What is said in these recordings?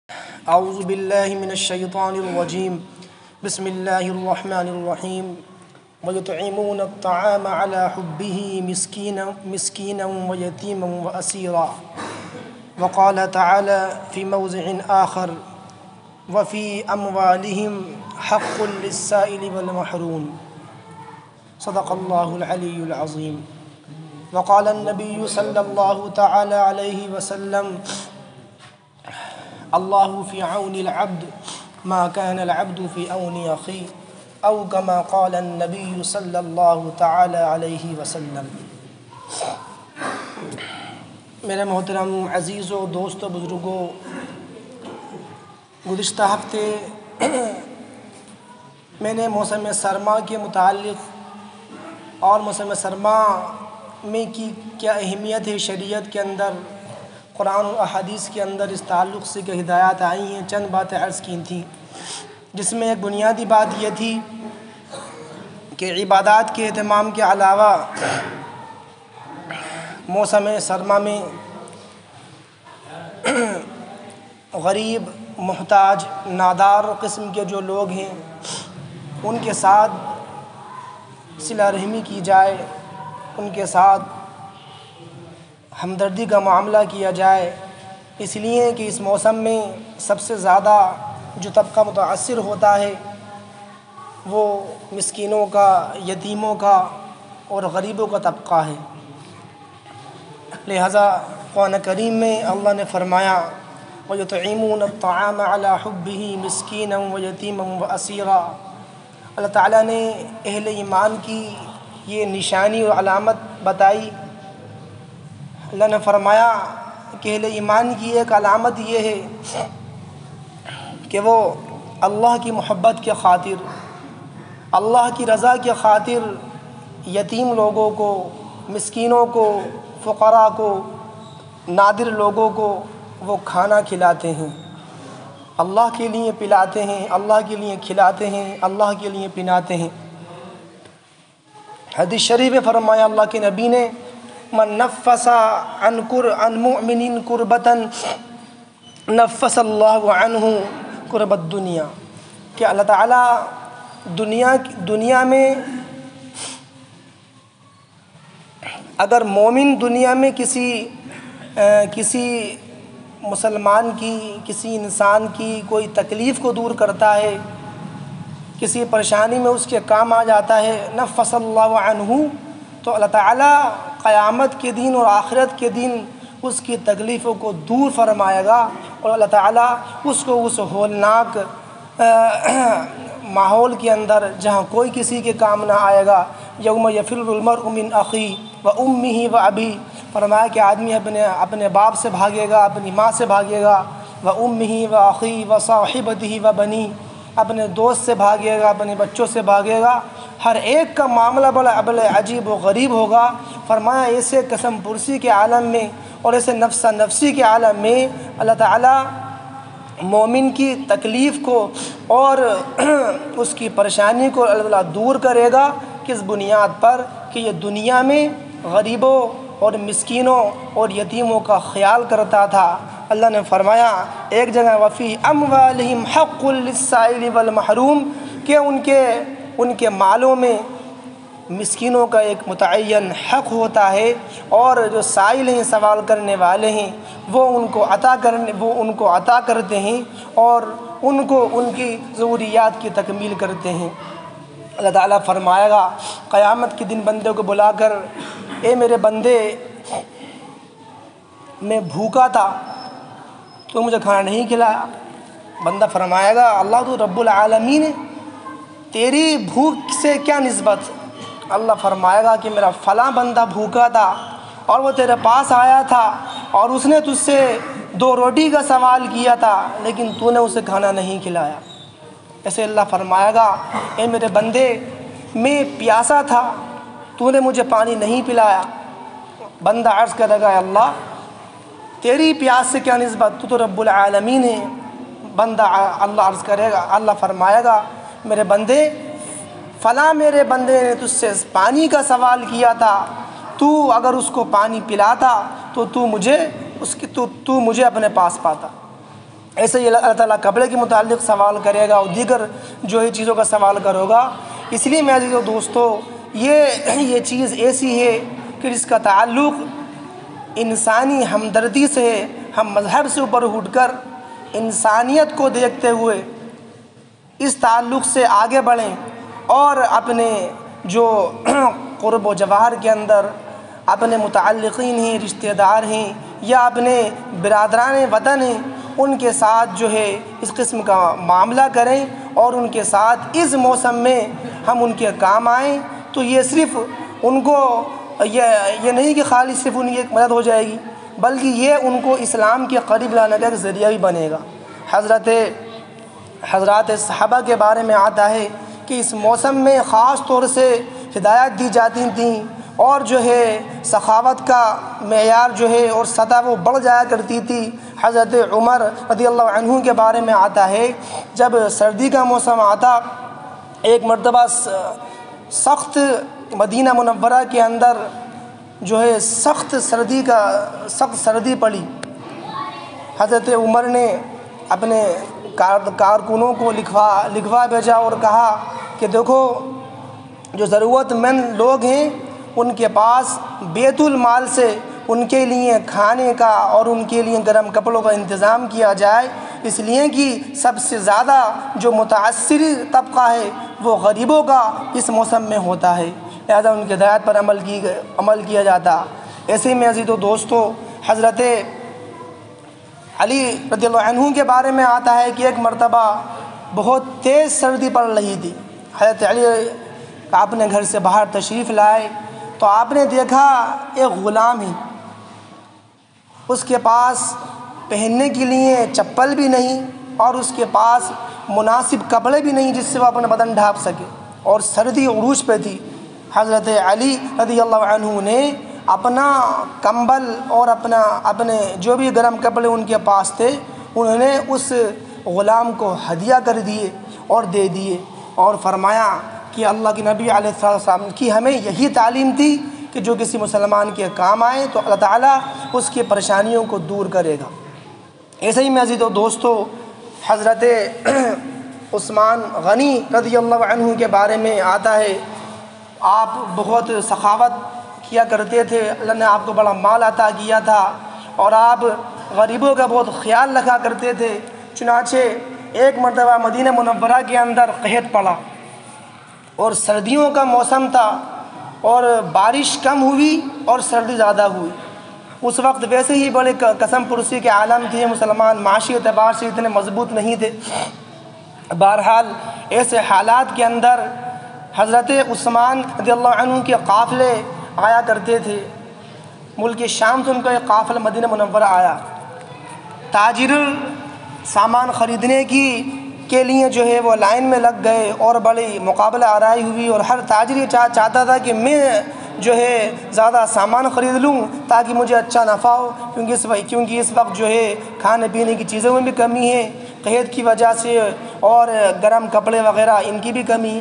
اعوذ باللہ من الشیطان الرجیم بسم اللہ الرحمن الرحیم وَيُطْعِمُونَ الطَّعَامَ عَلَى حُبِّهِ مِسْكِينًا وَيَتِيمًا وَأَسِيرًا وقال تعالى في موضع آخر وفي أموالهم حق للسائل والمحروم صدق اللہ العلی العظیم. وقال النبی صلی اللہ تعالی علیہ وسلم اللہ فی عون العبد ما كان العبد فی عون اخیہ او کما قال النبی صلی اللہ تعالی علیہ وسلم. میرے محترم عزیزوں، دوستوں، بزرگوں، گزشتہ ہفتے میں نے موسم سرما کے متعلق اور موسم سرما میں کی کیا اہمیت ہے شریعت کے اندر، قرآن و احادیث کے اندر اس تعلق سے کہ ہدایات آئی ہیں، چند باتیں عرض کی تھیں، جس میں ایک بنیادی بات یہ تھی کہ عبادات کے اہتمام کے علاوہ موسم سرما میں غریب، محتاج، نادار قسم کے جو لوگ ہیں ان کے ساتھ صلہ رحمی کی جائے، ان کے ساتھ ہمدردی کا معاملہ کیا جائے، اس لیے کہ اس موسم میں سب سے زیادہ جو طبقہ متاثر ہوتا ہے وہ مسکینوں کا، یتیموں کا اور غریبوں کا طبقہ ہے. لہذا قرآن کریم میں اللہ نے فرمایا وَيُطْعِمُونَ الطَّعَامَ عَلَى حُبِّهِ مِسْكِينًا وَيَتِيمًا وَأَسِيرًا. اللہ تعالیٰ نے اہل ایمان کی یہ نشانی اور علامت بتائی. اللہ نے فرمایا کہ اہل ایمان کی ایک علامت یہ ہے کہ وہ اللہ کی محبت کے خاطر، اللہ کی رضا کے خاطر یتیم لوگوں کو، مسکینوں کو، فقراء کو، نادر لوگوں کو وہ کھانا کھلاتے ہیں، اللہ کے لیے پلاتے ہیں، اللہ کے لیے کھلاتے ہیں، اللہ کے لیے پلاتے ہیں. حدیث شریف میں فرمایا اللہ کے نبی نے من نفس عن مؤمن کربتا نفس اللہ عنہ کرب الدنیا، کہ اللہ تعالیٰ دنیا میں اگر مومن دنیا میں کسی مسلمان کی، کسی انسان کی کوئی تکلیف کو دور کرتا ہے، کسی پریشانی میں اس کے کام آ جاتا ہے، نفس اللہ عنہ، تو اللہ تعالیٰ قیامت کے دن اور آخرت کے دن اس کی تکلیفوں کو دور فرمائے گا، اور اللہ تعالیٰ اس کو اس ہولناک ماحول کے اندر جہاں کوئی کسی کے کام نہ آئے گا، یوم یفر المرء من اخیہ و امہ و ابیہ، فرمایا کہ آدمی اپنے باپ سے بھاگے گا، اپنی ماں سے بھاگے گا، و امہ و اخیہ و صاحبتہ و بنیہ، اپنے دوست سے بھاگے گا، اپنے بچوں سے بھاگے گا. ہر ایک کا معاملہ بڑا عجیب و غریب ہوگا. فرمایا ایسے قسم پرسی کے عالم میں اور ایسے نفس نفسی کے عالم میں اللہ تعالیٰ مومن کی تکلیف کو اور اس کی پریشانی کو اللہ تعالیٰ دور کرے گا. کس بنیاد پر؟ کہ یہ دنیا میں غریبوں اور مسکینوں اور یتیموں کا خیال کرتا تھا. اللہ نے فرمایا ایک جگہ وفی اموالہم حق للسائل والمحروم، کہ ان کے مالوں میں مسکینوں کا ایک متعین حق ہوتا ہے، اور جو سائل ہیں، سوال کرنے والے ہیں، وہ ان کو عطا کرتے ہیں اور ان کی ضروریات کی تکمیل کرتے ہیں. اللہ تعالیٰ فرمائے گا قیامت کے دن بندے کو بلا کر، اے میرے بندے، میں بھوکا تھا، تو مجھے کھانا نہیں کھلایا. بندہ فرمائے گا اللہ تو رب العالمین ہے، تیری بھوک سے کیا نسبت؟ اللہ فرمائے گا کہ میرا فلاں بندہ بھوکا تھا اور وہ تیرے پاس آیا تھا اور اس نے تجھ سے 2 روٹی کا سوال کیا تھا، لیکن تو نے اسے کھانا نہیں کھلایا. ایسے اللہ فرمائے گا اے میرے بندے، میں پیاسا تھا، تو نے مجھے پانی نہیں پلایا. بندہ عرض کرے گا اللہ تیری پیاس سے کیا نسبت، تو رب العالمین ہے. بندہ اللہ عرض کرے گا، اللہ فرمائے گا میرے بندے، فلاں میرے بندے نے تجھ سے پانی کا سوال کیا تھا، تو اگر اس کو پانی پلاتا تو تو مجھے اپنے پاس پاتا. ایسے ہی اللہ تعالیٰ کپڑے کے متعلق سوال کرے گا اور دیگر جو ہے چیزوں کا سوال کرے گا۔ اس لیے میرے عزیزو دوستو یہ چیز ایسی ہے کہ جس کا تعلق انسانی ہمدردی سے ہے۔ ہم مذہب سے اوپر اٹھ کر انسانیت کو دیکھتے ہوئے اس تعلق سے آگے بڑھیں اور اپنے جو قرب و جوار کے اندر اپنے متعلقین ہیں، رشتہ دار ہیں یا اپنے برادران وطن ہیں، ان کے ساتھ جو ہے اس قسم کا معاملہ کریں اور ان کے ساتھ اس موسم میں ہم ان کے کام آئیں، تو یہ صرف ان کو یہ نہیں کہ خالی صرف ان کی ایک مدد ہو جائے گی، بلکہ یہ ان کو اسلام کے قریب لانے کا ایک ذریعہ بھی بنے گا۔ حضرات صحابہ کے بارے میں آتا ہے کہ اس موسم میں خاص طور سے ہدایت دی جاتی تھیں اور جو ہے سخاوت کا معیار جو ہے اور سطح وہ بڑھ جایا کرتی تھی۔ حضرت عمر رضی اللہ عنہ کے بارے میں آتا ہے جب سردی کا موسم آتا، ایک مرتبہ سخت مدینہ منورہ کے اندر جو ہے سخت سردی پڑی۔ حضرت عمر نے اپنے کارکنوں کو لکھوا بھیجا اور کہا کہ دیکھو جو ضرورت مند لوگ ہیں ان کے پاس بیت المال سے ان کے لیے کھانے کا اور ان کے لیے گرم کپڑوں کا انتظام کیا جائے، اس لیے کہ سب سے زیادہ جو متاثر طبقہ ہے وہ غریبوں کا اس موسم میں ہوتا ہے، لہذا ان کی ہدایت پر عمل کیا جاتا۔ ایسے میں عزیزو دوستو حضرت علی رضی اللہ عنہ کے بارے میں آتا ہے کہ ایک مرتبہ بہت تیز سردی پڑ رہی تھی۔ حضرت علی اپنے گھر سے باہر تشریف لائے تو آپ نے دیکھا ایک غلام ہے، اس کے پاس پہننے کے لیے چپل بھی نہیں اور اس کے پاس مناسب کپڑے بھی نہیں جس سے وہ اپنا بدن ڈھانپ سکے، اور سردی عروج پہ تھی۔ حضرت علی رضی اللہ عنہ نے اپنا کمبل اور اپنے جو بھی گرم کپڑے ان کے پاس تھے انہوں نے اس غلام کو ہدیہ کر دیے اور دے دیے، اور فرمایا کہ اللہ کے نبی علیہ السلام کی ہمیں یہی تعلیم تھی کہ جو کسی مسلمان کے کام آئے تو اللہ تعالیٰ اس کی پریشانیوں کو دور کرے گا۔ ایسے ہی میں عزیزو دوستو حضرت عثمان غنی رضی اللہ عنہ کے بارے میں آتا ہے، آپ بہت سخاوت کیا کرتے تھے، اللہ نے آپ کو بڑا مال عطا کیا تھا اور آپ غریبوں کا بہت خیال رکھا کرتے تھے۔ چنانچہ ایک مرتبہ مدینہ منورہ کے اندر قحط پڑا اور سردیوں کا موسم تھا اور بارش کم ہوئی اور سردی زیادہ ہوئی۔ اس وقت ویسے ہی بڑے قسم پرسی کے عالم تھے، مسلمان معاشی اعتبار سے اتنے مضبوط نہیں تھے۔ بہرحال ایسے حالات کے اندر حضرت عثمان رضی اللہ عنہ کے قافلے آیا کرتے تھے۔ ملک شام سے ان کا ایک قافلہ مدینہ منورہ آیا، تاجر سامان خریدنے کے لیے جو ہے وہ لائن میں لگ گئے اور بڑی مقابلہ آرائی ہوئی، اور ہر تاجر یہ چاہتا تھا کہ میں جو ہے زیادہ سامان خرید لوں تاکہ مجھے اچھا نفع ہو، کیونکہ اس وقت جو ہے کھانے پینے کی چیزوں میں بھی کمی ہے قحط کی وجہ سے، اور گرم کپڑے وغیرہ ان کی بھی کمی ہے۔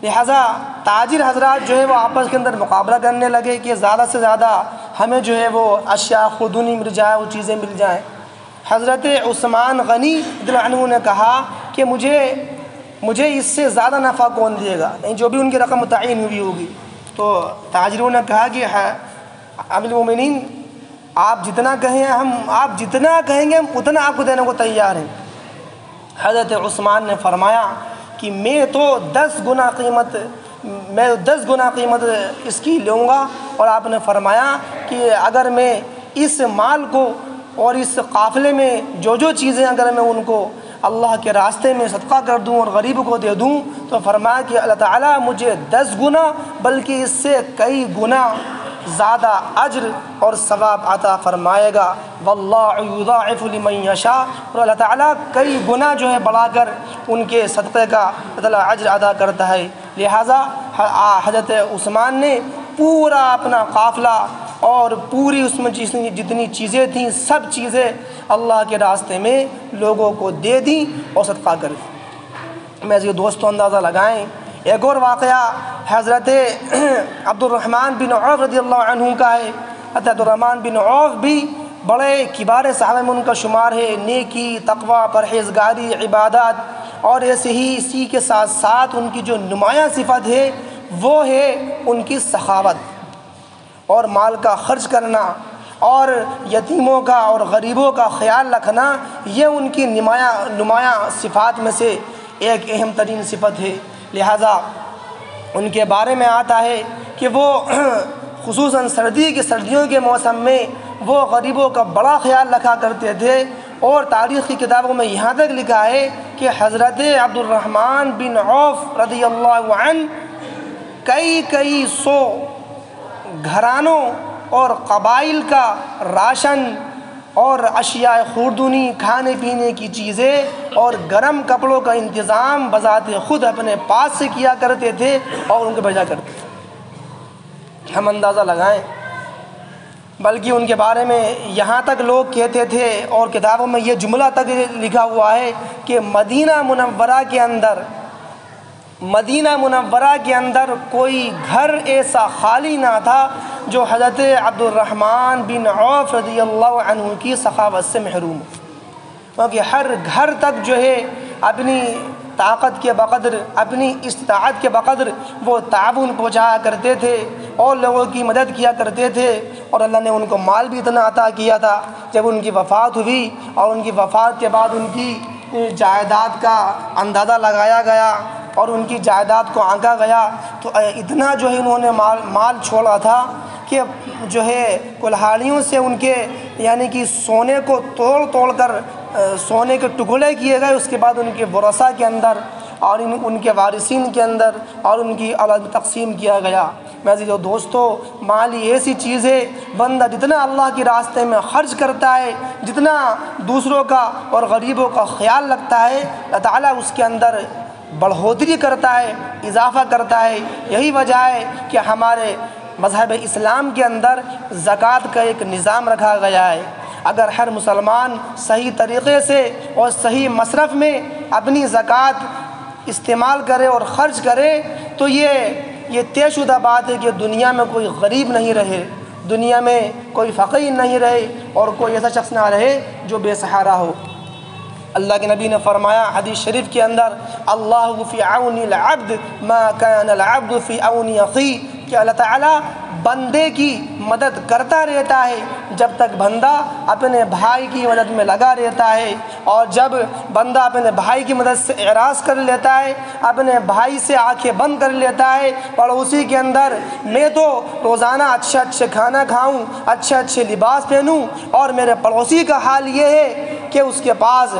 لہٰذا تاجر حضرات جو ہے وہ آپس کے اندر مقابلہ کرنے لگے کہ زیادہ سے زیادہ ہمیں جو ہے وہ اشیاء خودنی مل جائے، وہ چیزیں مل جائیں۔ حضرت عثمان غنی رضی اللہ عنہ نے کہا کہ مجھے اس سے زیادہ نفع کون دے گا، نہیں جو بھی ان کی رقم متعین ہوئی ہوگی۔ تو تاجروں نے کہا کہ امیر المومنین آپ جتنا کہیں گے ہم اتنا آپ کو دینے کو تیار ہیں۔ حضرت عثمان نے فرمایا کہ میں تو 10 گنا قیمت اس کی لوں گا، اور آپ نے فرمایا کہ اگر میں اس مال کو اور اس قافلے میں جو چیزیں اگر میں ان کو اللہ کے راستے میں صدقہ کر دوں اور غریب کو دے دوں تو فرمایا کہ اللہ تعالیٰ مجھے 10 گنا بلکہ اس سے کئی گنا زیادہ اجر اور ثواب عطا فرمائے گا۔ واللہ یضاعف لمن یشاء، اور اللہ تعالیٰ کئی گنا جو ہے بڑھا کر ان کے صدقے کا اللہ تعالیٰ اجر ادا کرتا ہے۔ لہٰذا حضرت عثمان نے پورا اپنا قافلہ اور پوری اس میں جتنی چیزیں تھیں سب چیزیں اللہ کے راستے میں لوگوں کو دے دیں اور صدقہ کر دیں۔ میں دوستوں اندازہ لگائیں، ایک اور واقعہ حضرت عبد الرحمن بن عوف رضی اللہ عنہ کا ہے۔ حضرت عبد الرحمن بن عوف بھی بڑے کبار صحابہ میں ان کا شمار ہے، نیکی، تقوی، پرہیزگاری، عبادات، اور ایسے ہی اسی کے ساتھ ساتھ ان کی جو نمایاں صفت ہے وہ ہے ان کی سخاوت اور مال کا خرچ کرنا اور یتیموں کا اور غریبوں کا خیال رکھنا، یہ ان کی نمایاں صفات میں سے ایک اہم ترین صفت ہے۔ لہذا ان کے بارے میں آتا ہے کہ وہ خصوصاً سردیوں کے موسم میں وہ غریبوں کا بڑا خیال رکھا کرتے تھے، اور تاریخ کی کتابوں میں یہاں تک لکھا ہے کہ حضرت عبد الرحمن بن عوف رضی اللہ عنہ کئی سو گھرانوں اور قبائل کا راشن اور اشیاء خوردنی، کھانے پینے کی چیزیں اور گرم کپڑوں کا انتظام بذات خود اپنے پاس سے کیا کرتے تھے اور ان کو بھیجا کرتے تھے۔ ہم اندازہ لگائیں، بلکہ ان کے بارے میں یہاں تک لوگ کہتے تھے اور کتابوں میں یہ جملہ تک لکھا ہوا ہے کہ مدینہ منورہ کے اندر کوئی گھر ایسا خالی نہ تھا جو حضرت عبد الرحمن بن عوف رضی اللہ عنہ کی سخاوت سے محروم ہو، کیونکہ ہر گھر تک جو ہے اپنی طاقت کے بقدر، اپنی استطاعت کے بقدر وہ تعاون پہنچایا کرتے تھے اور لوگوں کی مدد کیا کرتے تھے، اور اللہ نے ان کو مال بھی اتنا عطا کیا تھا۔ جب ان کی وفات ہوئی اور ان کی وفات کے بعد ان کی جائیداد کا اندازہ لگایا گیا اور ان کی جائیداد کو آنکا گیا تو اتنا جو ہے انہوں نے مال چھوڑا تھا کہ جو ہے کلہاڑیوں سے ان کے یعنی کہ سونے کو توڑ کر سونے کے ٹکڑے کیے گئے، اس کے بعد ان کے ورثاء کے اندر اور ان کے وارثین کے اندر اور ان کی اولاد تقسیم کیا گیا۔ میرے دوستو، مال ایسی چیز ہے، بندہ جتنا اللہ کے راستے میں خرچ کرتا ہے، جتنا دوسروں کا اور غریبوں کا خیال رکھتا ہے، اللہ تعالیٰ اس کے اندر بڑھوتری کرتا ہے، اضافہ کرتا ہے۔ یہی وجہ ہے کہ ہمارے مذہب اسلام کے اندر زکوٰۃ کا ایک نظام رکھا گیا ہے۔ اگر ہر مسلمان صحیح طریقے سے اور صحیح مصرف میں اپنی زکوٰۃ استعمال کرے اور خرچ کرے تو یہ طے شدہ بات ہے کہ دنیا میں کوئی غریب نہیں رہے، دنیا میں کوئی فقیر نہیں رہے اور کوئی ایسا شخص نہ رہے جو بے سہارا ہو۔ اللہ کے نبی نے فرمایا حدیث شریف کے اندر، اللہ فی عون العبد ما کان العبد فی عون اخیہ، کہ اللہ تعالیٰ بندے کی مدد کرتا رہتا ہے جب تک بندہ اپنے بھائی کی مدد میں لگا رہتا ہے، اور جب بندہ اپنے بھائی کی مدد سے اعراض کر لیتا ہے، اپنے بھائی سے آنکھیں بند کر لیتا ہے، پڑوسی کے اندر میں تو روزانہ اچھے کھانا کھاؤں، اچھے لباس پہنوں، اور میرے پڑوسی کا حال یہ ہے کہ اس کے پاس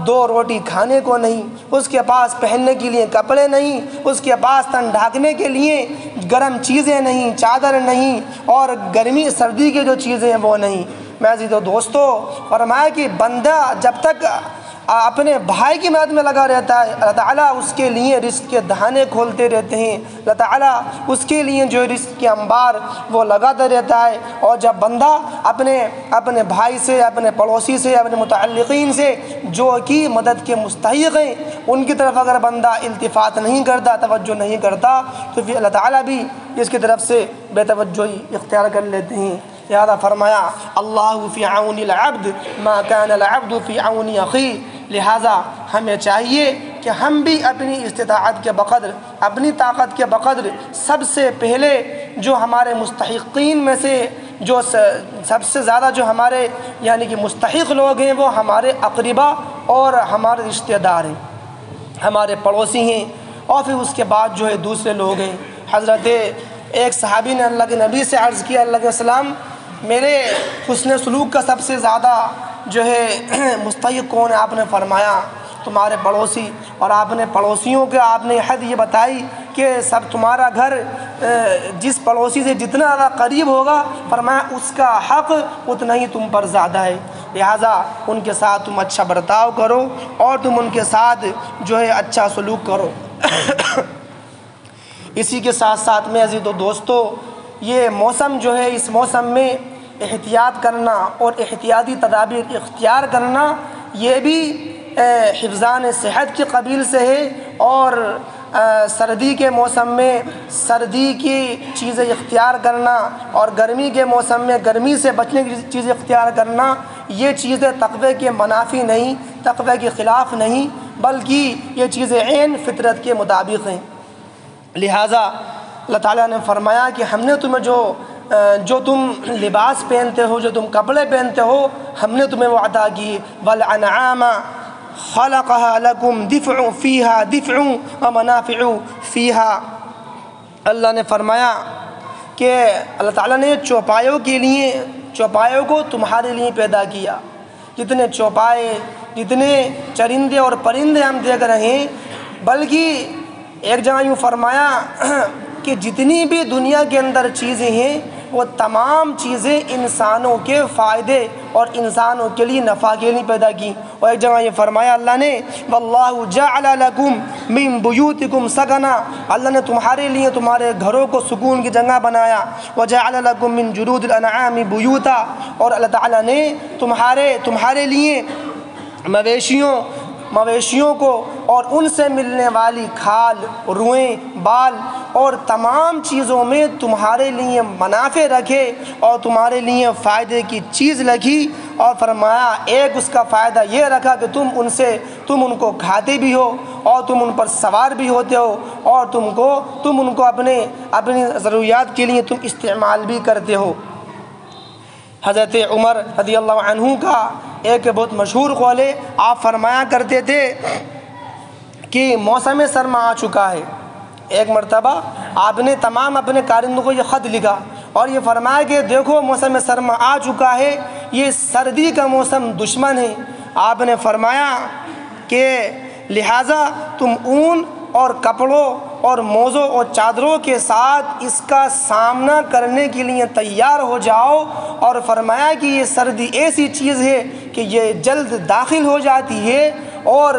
2 روٹی کھانے کو نہیں، اس کے پاس پہننے کے لیے کپڑے نہیں، اس کے پاس تن ڈھانکنے کے لیے گرم چیزیں نہیں، چادر نہیں، اور گرمی سردی کی جو چیزیں ہیں وہ نہیں۔ میں عزیزو دوستو، فرمایا کہ بندہ جب تک اپنے بھائی کی مدد میں لگا رہتا ہے، اللہ تعالیٰ اس کے لیے رزق کے دہانے کھولتے رہتے ہیں، اللہ تعالیٰ اس کے لیے جو رزق کے انبار وہ لگاتا رہتا ہے۔ اور جب بندہ اپنے بھائی سے، اپنے پڑوسی سے، اپنے متعلقین سے جو کہ مدد کے مستحق ہیں ان کی طرف اگر بندہ التفات نہیں کرتا، توجہ نہیں کرتا، تو پھر اللہ تعالیٰ بھی اس کی طرف سے بے توجہی اختیار کر لیتے ہیں۔ لہذا فرمایا اللہ فی عون العبد ما کان العبد فی عون اخیہ، لہذا ہمیں چاہیے کہ ہم بھی اپنی استطاعت کے بقدر، اپنی طاقت کے بقدر سب سے پہلے جو ہمارے مستحقین میں سے جو سب سے زیادہ جو ہمارے یعنی کہ مستحق لوگ ہیں وہ ہمارے اقربا اور ہمارے رشتہ دار ہیں، ہمارے پڑوسی ہیں، اور پھر اس کے بعد جو ہے دوسرے لوگ ہیں۔ حضرت ایک صحابی نے اللہ کے نبی سے عرض کیا، اللہ کے السلام، میرے حسن سلوک کا سب سے زیادہ جو ہے مستحق کون ہے؟ آپ نے فرمایا تمہارے پڑوسی، اور آپ نے پڑوسیوں کے آپ نے حد یہ بتائی کہ سب تمہارا گھر جس پڑوسی سے جتنا زیادہ قریب ہوگا، فرمایا اس کا حق اتنا ہی تم پر زیادہ ہے، لہٰذا ان کے ساتھ تم اچھا برتاؤ کرو اور تم ان کے ساتھ جو ہے اچھا سلوک کرو۔ اسی کے ساتھ ساتھ میں عزیز و دوستو، یہ موسم جو ہے، اس موسم میں احتیاط کرنا اور احتیاطی تدابیر اختیار کرنا یہ بھی حفظان صحت کے قبیل سے ہے، اور سردی کے موسم میں سردی کی چیزیں اختیار کرنا اور گرمی کے موسم میں گرمی سے بچنے کی چیزیں اختیار کرنا، یہ چیزیں تقوی کے منافی نہیں، تقوی کے خلاف نہیں، بلکہ یہ چیزیں عین فطرت کے مطابق ہیں۔ لہٰذا اللہ تعالیٰ نے فرمایا کہ ہم نے تمہیں جو تم لباس پہنتے ہو، جو تم کپڑے پہنتے ہو، ہم نے تمہیں وہ عطا کی۔ وَالْأَنْعَامَ خَلَقَهَا لَكُمْ دِفْعٌ فِيهَا دِفْعٌ وَمَنَافِعُ فِيهَا۔ اللہ نے فرمایا کہ اللہ تعالیٰ نے چوپایوں کو تمہارے لیے پیدا کیا۔ جتنے چوپائے، جتنے چرندے اور پرندے ہم دیکھ رہے ہیں، بلکہ ایک جگہ یوں فرمایا کہ جتنی بھی دنیا کے اندر چیزیں ہیں وہ تمام چیزیں انسانوں کے فائدے اور انسانوں کے لیے نفع کے لیے پیدا کی۔ اور ایک جگہ یہ فرمایا اللہ نے واللہ جعل لکم من بیوتکم سکنا، اللہ نے تمہارے لیے تمہارے گھروں کو سکون کی جگہ بنایا۔ وجعل لکم من جلود الانعام بیوتا، اور اللہ تعالیٰ نے تمہارے لیے مویشیوں کو اور ان سے ملنے والی کھال، روئیں، بال اور تمام چیزوں میں تمہارے لیے منافع رکھے اور تمہارے لیے فائدے کی چیز رکھی، اور فرمایا ایک اس کا فائدہ یہ رکھا کہ تم ان کو کھاتے بھی ہو اور تم ان پر سوار بھی ہوتے ہو، اور تم ان کو اپنی ضروریات کے لیے تم استعمال بھی کرتے ہو۔ حضرت عمر رضی اللہ عنہ کا ایک بہت مشہور قول ہے، آپ فرمایا کرتے تھے کہ موسم سرما آ چکا ہے۔ ایک مرتبہ آپ نے تمام اپنے کارندوں کو یہ خط لکھا اور یہ فرمایا کہ دیکھو موسم سرما آ چکا ہے، یہ سردی کا موسم دشمن ہے۔ آپ نے فرمایا کہ لہٰذا تم اون اور کپڑوں اور موزوں اور چادروں کے ساتھ اس کا سامنا کرنے کے لیے تیار ہو جاؤ، اور فرمایا کہ یہ سردی ایسی چیز ہے کہ یہ جلد داخل ہو جاتی ہے اور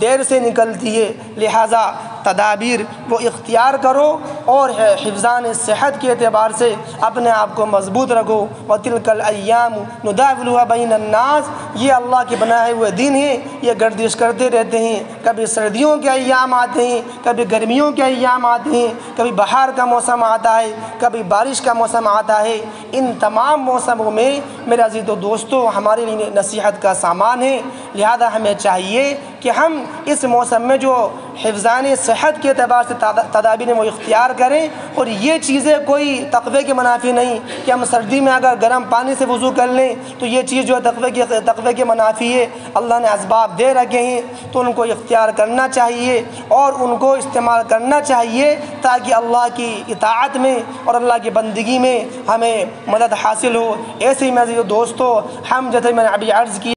دیر سے نکلتی ہے، لہٰذا تدابیر وہ اختیار کرو اور حفظان صحت کے اعتبار سے اپنے آپ کو مضبوط رکھو۔ وَتِلْكَ الْأَيَّامُ نُدَاوِلُهَا بَيْنَ النَّاسِ، یہ اللہ کے بنائے ہوئے دن ہیں، یہ گردش کرتے رہتے ہیں، کبھی سردیوں کے ایام آتے ہیں، کبھی گرمیوں کے ایام آتے ہیں، کبھی بہار کا موسم آتا ہے، کبھی بارش کا موسم آتا ہے۔ ان تمام موسموں میں میرے عزیز و دوستو ہمارے لیے نصیحت کا سامان ہے، لہذا ہمیں چاہیے کہ ہم اس موسم میں جو حفظان صحت کے اعتبار سے تدابیر وہ اختیار کریں، اور یہ چیزیں کوئی تقوی کے منافی نہیں کہ ہم سردی میں اگر گرم پانی سے وضو کر لیں تو یہ چیز جو ہے تقوی کے منافی ہے۔ اللہ نے اسباب دے رکھے ہیں تو ان کو اختیار کرنا چاہیے اور ان کو استعمال کرنا چاہیے تاکہ اللہ کی اطاعت میں اور اللہ کی بندگی میں ہمیں مدد حاصل ہو۔ ایسے ہی میرے دوستو، ہم جیسے میں نے ابھی عرض کی